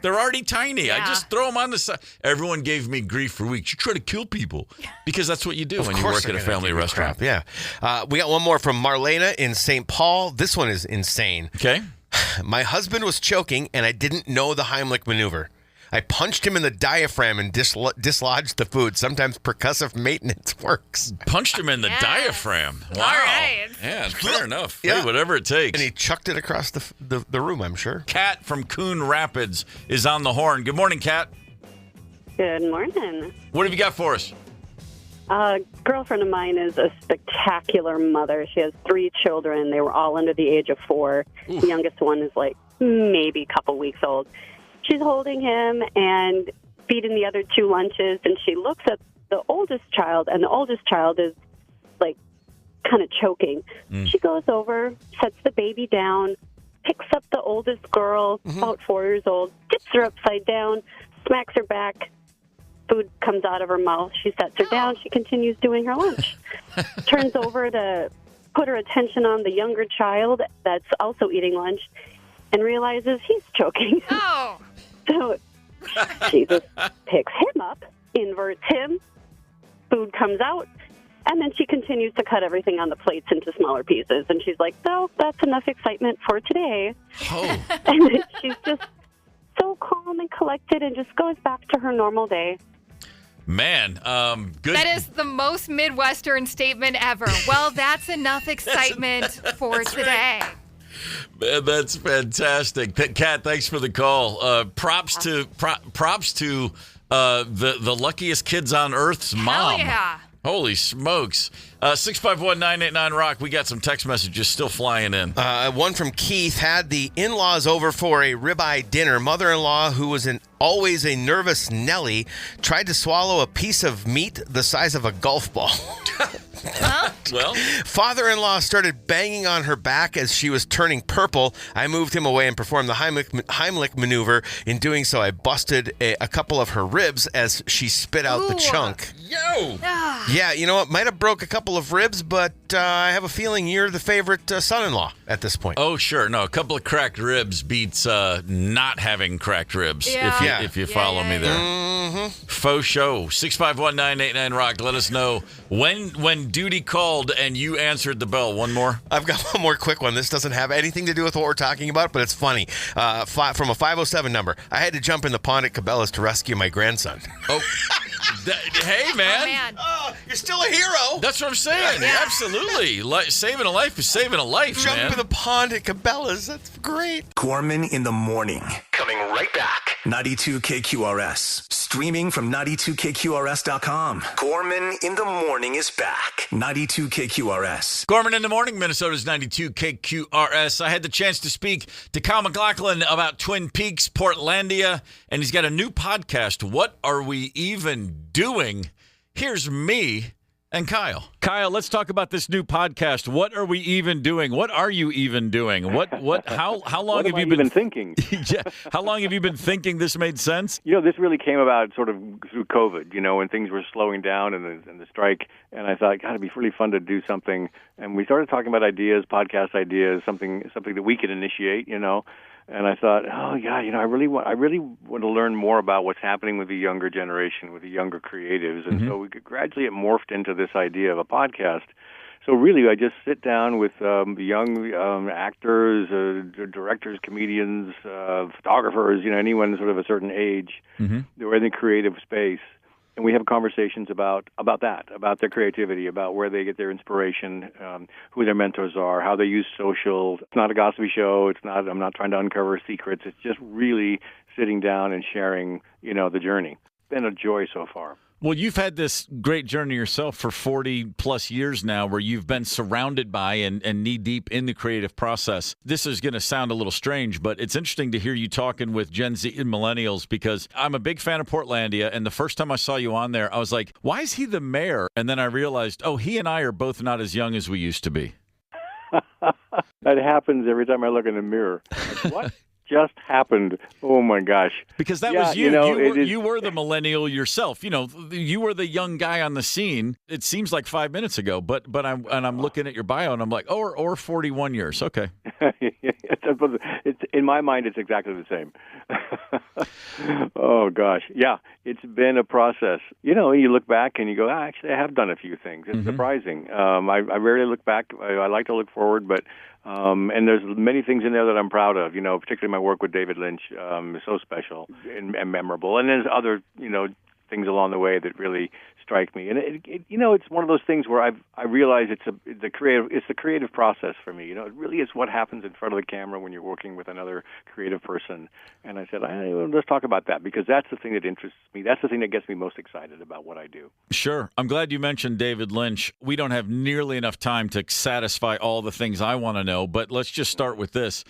already tiny. Yeah. I just throw them on the side. Everyone gave me grief for weeks. You try to kill people. Because that's what you do when you work at a family restaurant. Yeah. We got one more from Marlena in St. Paul. This one is insane. Okay. My husband was choking, and I didn't know the Heimlich maneuver. I punched him in the diaphragm and dislodged the food. Sometimes percussive maintenance works. Punched him in the diaphragm. Wow. All right. Yeah, fair enough. Yeah. Hey, whatever it takes. And he chucked it across the room, I'm sure. Kat from Coon Rapids is on the horn. Good morning, Kat. Good morning. What have you got for us? A girlfriend of mine is a spectacular mother. She has 3 children. They were all under the age of 4. Oof. The youngest one is like maybe a couple weeks old. She's holding him and feeding the other 2 lunches, and she looks at the oldest child, and the oldest child is like kind of choking. She goes over, sets the baby down, picks up the oldest girl, about 4 years old, dips her upside down, smacks her back. Food comes out of her mouth. She sets her down. She continues doing her lunch. Turns over to put her attention on the younger child that's also eating lunch and realizes he's choking. Oh. So she just picks him up, inverts him, food comes out, and then she continues to cut everything on the plates into smaller pieces. And she's like, "No, that's enough excitement for today." Oh. And she's just so calm and collected and just goes back to her normal day. Man, good. That is the most Midwestern statement ever. Well, that's enough excitement for today. Man, that's fantastic. Kat, thanks for the call. Props to the luckiest kids on Earth's mom. Hell yeah. Holy smokes. 651-989-ROCK. We got some text messages still flying in. One from Keith. Had the in-laws over for a ribeye dinner. Mother-in-law, who was always a nervous Nelly, tried to swallow a piece of meat the size of a golf ball. Well, father-in-law started banging on her back as she was turning purple. I moved him away and performed the Heimlich maneuver. In doing so, I busted a couple of her ribs as she spit out the chunk. Yo! Yeah, you know what? Might have broke a couple of ribs, but I have a feeling you're the favorite son-in-law at this point. Oh, sure. No, a couple of cracked ribs beats not having cracked ribs, if you follow me there. Mm-hmm. Faux show. 651-989-ROCK. Let us know when duty called and you answered the bell. One more? I've got one more quick one. This doesn't have anything to do with what we're talking about, but it's funny. From a 507 number. I had to jump in the pond at Cabela's to rescue my grandson. Oh, hey, man. Oh, man. You're still a hero. That's what I'm saying. Yeah. Absolutely. Saving a life is saving a life, Jump man. in the pond at Cabela's. That's great. Gorman in the morning. Coming right back. 92 KQRS. Streaming from 92KQRS.com. Gorman in the morning is back. 92 KQRS. Gorman in the morning, Minnesota's 92 KQRS. I had the chance to speak to Kyle MacLachlan about Twin Peaks, Portlandia, and he's got a new podcast, What Are We Even Doing? Here's me and Kyle. Kyle, let's talk about this new podcast. What are we even doing? What are you even doing? How long have you been thinking? Yeah. How long have you been thinking this made sense? This really came about sort of through COVID, when things were slowing down and the strike. And I thought, God, it'd be really fun to do something. And we started talking about ideas, podcast ideas, something that we could initiate, And I thought, oh yeah, I really want to learn more about what's happening with the younger generation, with the younger creatives, and so we gradually it morphed into this idea of a podcast. So really, I just sit down with young actors, directors, comedians, photographers, anyone sort of a certain age, who are in the creative space. And we have conversations about that, about their creativity, about where they get their inspiration, who their mentors are, how they use social. It's not a gossipy show. I'm not trying to uncover secrets. It's just really sitting down and sharing, the journey. It's been a joy so far. Well, you've had this great journey yourself for 40-plus years now where you've been surrounded by and knee-deep in the creative process. This is going to sound a little strange, but it's interesting to hear you talking with Gen Z and millennials because I'm a big fan of Portlandia, and the first time I saw you on there, I was like, why is he the mayor? And then I realized, he and I are both not as young as we used to be. That happens every time I look in the mirror. Like, what? Just happened. Oh my gosh! Because that was you. You were the millennial yourself. You were the young guy on the scene. It seems like 5 minutes ago, but I'm looking at your bio and I'm like, or 41 years. Okay. It's in my mind. It's exactly the same. Oh gosh, yeah. It's been a process. You look back and you go, actually, I have done a few things. It's surprising. I rarely look back. I like to look forward, but. And there's many things in there that I'm proud of, particularly my work with David Lynch is so special and memorable. And there's other, things along the way that really strike me. And it's one of those things where I realize it's the creative process for me. It really is what happens in front of the camera when you're working with another creative person. And I said, let's talk about that because that's the thing that interests me. That's the thing that gets me most excited about what I do. Sure. I'm glad you mentioned David Lynch. We don't have nearly enough time to satisfy all the things I want to know, but let's just start with this.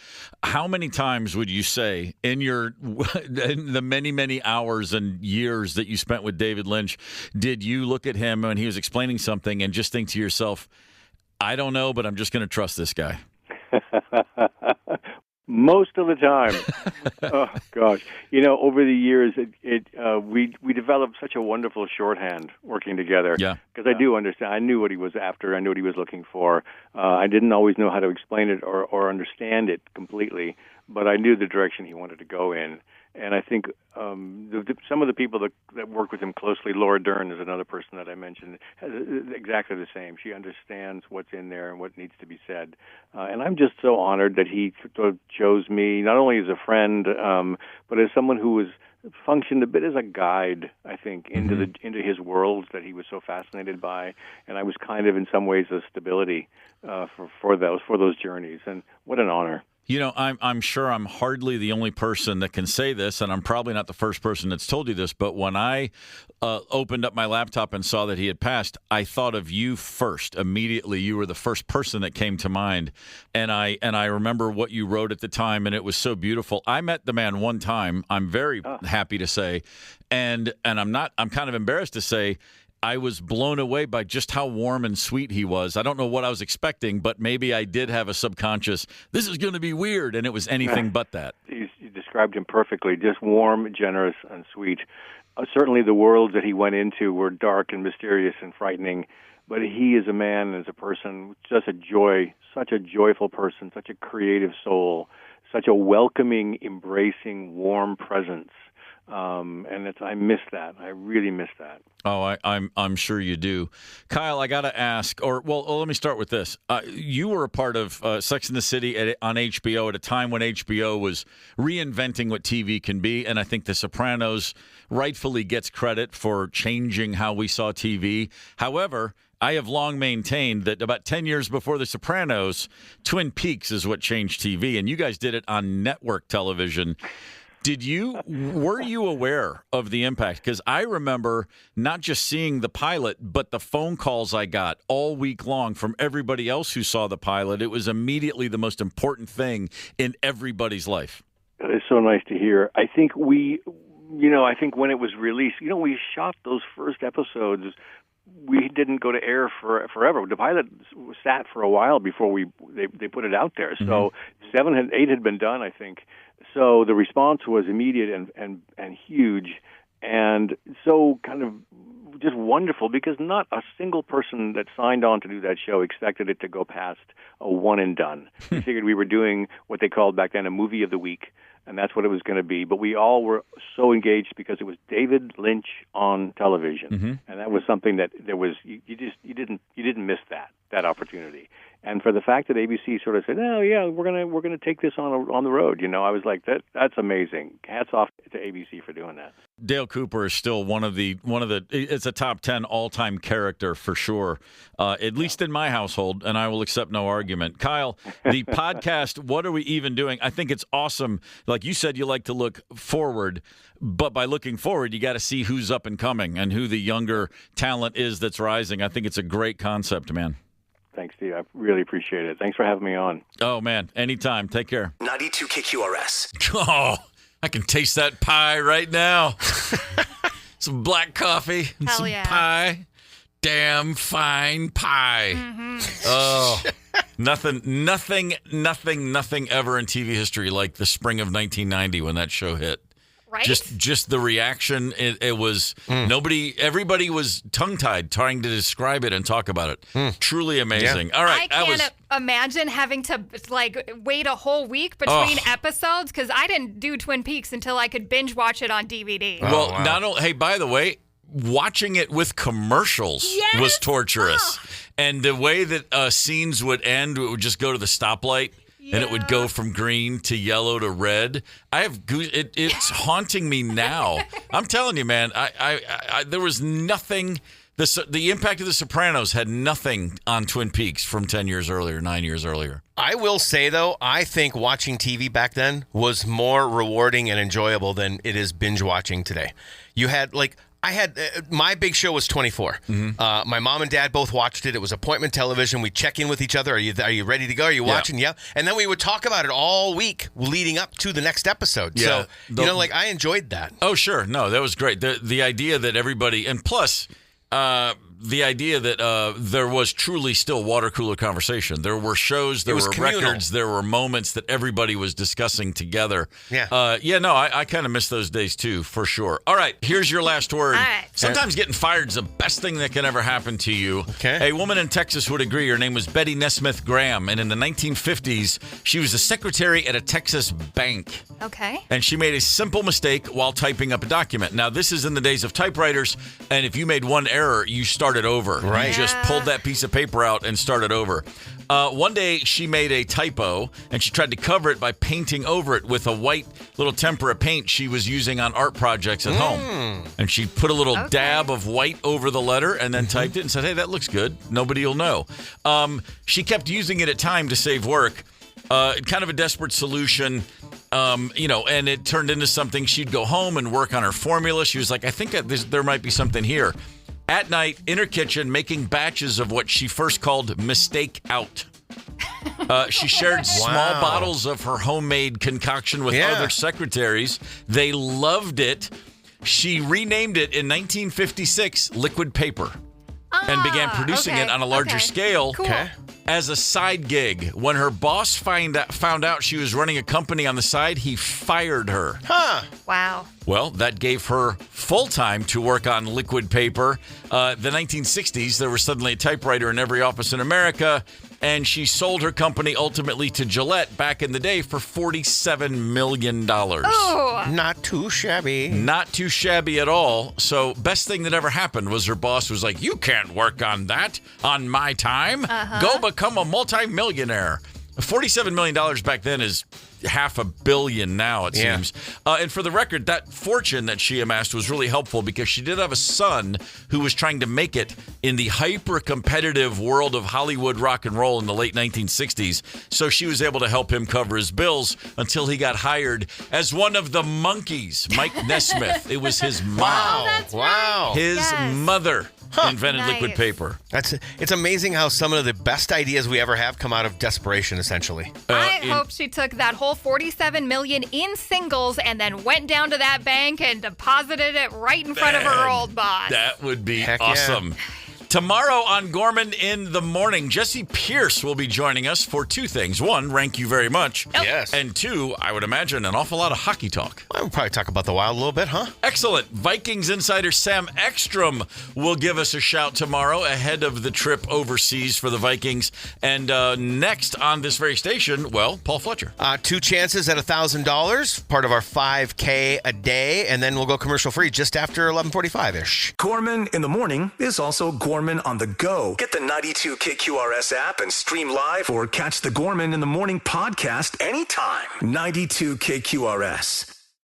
How many times would you say in the many, many hours and years that you spent with David Lynch, did you look at him when he was explaining something and just think to yourself, I don't know, but I'm just going to trust this guy? Most of the time. Oh gosh, over the years, we developed such a wonderful shorthand working together. Yeah, because I do understand. I knew what he was after. I knew what he was looking for. I didn't always know how to explain it or understand it completely, but I knew the direction he wanted to go in. And I think some of the people that work with him closely, Laura Dern is another person that I mentioned, exactly the same. She understands what's in there and what needs to be said. And I'm just so honored that he chose me, not only as a friend, but as someone who was functioned a bit as a guide, I think, into his worlds that he was so fascinated by. And I was kind of, in some ways, a stability for those journeys. And what an honor. I'm sure I'm hardly the only person that can say this, and I'm probably not the first person that's told you this, but when I opened up my laptop and saw that he had passed, I thought of you first. Immediately, you were the first person that came to mind, and I remember what you wrote at the time, and it was so beautiful. I met the man one time, I'm very happy to say, and I'm kind of embarrassed to say, I was blown away by just how warm and sweet he was. I don't know what I was expecting, but maybe I did have a subconscious, this is going to be weird, and it was anything but that. You described him perfectly, just warm, generous, and sweet. Certainly the worlds that he went into were dark and mysterious and frightening, but he is a man, as a person, just a joy, such a joyful person, such a creative soul, such a welcoming, embracing, warm presence. And I miss that. I really miss that. Oh, I'm sure you do. Kyle, I got to ask, let me start with this. You were a part of Sex and the City on HBO at a time when HBO was reinventing what TV can be, and I think The Sopranos rightfully gets credit for changing how we saw TV. However, I have long maintained that about 10 years before The Sopranos, Twin Peaks is what changed TV, and you guys did it on network television. Were you aware of the impact? Because I remember not just seeing the pilot, but the phone calls I got all week long from everybody else who saw the pilot. It was immediately the most important thing in everybody's life. It's so nice to hear. I think I think when it was released, we shot those first episodes. We didn't go to air forever. The pilot sat for a while before they put it out there. So 8 had been done, I think. So the response was immediate and huge, and so kind of just wonderful, because not a single person that signed on to do that show expected it to go past a one and done. They figured we were doing what they called back then a movie of the week, and that's what it was going to be. But we all were so engaged because it was David Lynch on television, and that was something that there was you didn't miss that opportunity. And for the fact that ABC sort of said, "Oh yeah, we're gonna take this on the road," I was like, that's amazing. Hats off to ABC for doing that. Dale Cooper is still one of the. It's a top 10 all-time character for sure, at least in my household, and I will accept no argument. Kyle, the podcast, What Are We Even Doing? I think it's awesome. Like you said, you like to look forward, but by looking forward, you got to see who's up and coming and who the younger talent is that's rising. I think it's a great concept, man. Thanks, Steve. I really appreciate it. Thanks for having me on. Oh, man. Anytime. Take care. 92 KQRS. Oh, I can taste that pie right now. Some black coffee and some pie. Damn fine pie. Oh, nothing ever in TV history like the spring of 1990 when that show hit. Right? Just the reaction. It was everybody was tongue-tied trying to describe it and talk about it. Truly amazing. Yeah. All right. I can't imagine having to wait a whole week between episodes, because I didn't do Twin Peaks until I could binge watch it on DVD. Well, not only, hey, by the way, watching it with commercials was torturous. And the way that scenes would end, it would just go to the stoplight. Yeah. And it would go from green to yellow to red. It's haunting me now. I'm telling you, man. I there was nothing. The impact of The Sopranos had nothing on Twin Peaks from 9 years earlier. I will say, though, I think watching TV back then was more rewarding and enjoyable than it is binge watching today. You had my big show was 24. My mom and dad both watched it. It was appointment television. We check in with each other. Are you ready to go? Are you watching? Yeah. And then we would talk about it all week leading up to the next episode. Yeah. So, I enjoyed that. Oh, sure. No, that was great. The idea that everybody, and plus, the idea that there was truly still water cooler conversation. There were shows, there were communal records, there were moments that everybody was discussing together. Yeah. I kind of miss those days too, for sure. All right, here's your last word. All right. Sometimes getting fired is the best thing that can ever happen to you. Okay. A woman in Texas would agree. Her name was Betty Nesmith Graham, and in the 1950s, she was a secretary at a Texas bank. Okay. And she made a simple mistake while typing up a document. Now, this is in the days of typewriters, and if you made one error, you started over. Right. You just pulled that piece of paper out and started over. One day, she made a typo, and she tried to cover it by painting over it with a white little tempera paint she was using on art projects at home. And she put a little dab of white over the letter and then typed it and said, hey, that looks good. Nobody will know. She kept using it at time to save work. Kind of a desperate solution. And it turned into something. She'd go home and work on her formula. She was like, I think there might be something here. At night, in her kitchen, making batches of what she first called mistake out. She shared small bottles of her homemade concoction with other secretaries. They loved it. She renamed it in 1956 Liquid Paper and began producing it on a larger scale. Cool. As a side gig. When her boss found out she was running a company on the side, he fired her. Wow. Well, that gave her full time to work on liquid paper. The 1960s, there was suddenly a typewriter in every office in America, and she sold her company ultimately to Gillette back in the day for $47 million. Oh. Not too shabby. Not too shabby at all. So best thing that ever happened was her boss was like, you can't work on that on my time. Go become a multimillionaire. $47 million back then is $500 million now, it seems. And for the record, that fortune that she amassed was really helpful because she did have a son who was trying to make it in the hyper-competitive world of Hollywood rock and roll in the late 1960s. So she was able to help him cover his bills until he got hired as one of the Monkees, Mike Nesmith. It was his mom. Wow. His mother invented liquid paper. It's amazing how some of the best ideas we ever have come out of desperation, essentially. I hope she took that whole $47 million in singles and then went down to that bank and deposited it right in front of her old boss. That would be awesome. Tomorrow on Gorman in the Morning, Jesse Pierce will be joining us for two things. One, rank you very much. Yes. And two, I would imagine an awful lot of hockey talk. Well, we'll probably talk about the Wild a little bit, huh? Excellent. Vikings insider Sam Ekstrom will give us a shout tomorrow ahead of the trip overseas for the Vikings. And next on this very station, well, Paul Fletcher. 2 chances at $1,000, part of our 5K a day, and then we'll go commercial free just after 11:45-ish. Gorman in the Morning is also Gorman on the go. Get the 92 KQRS app and stream live or catch the Gorman in the Morning podcast anytime. 92 KQRS.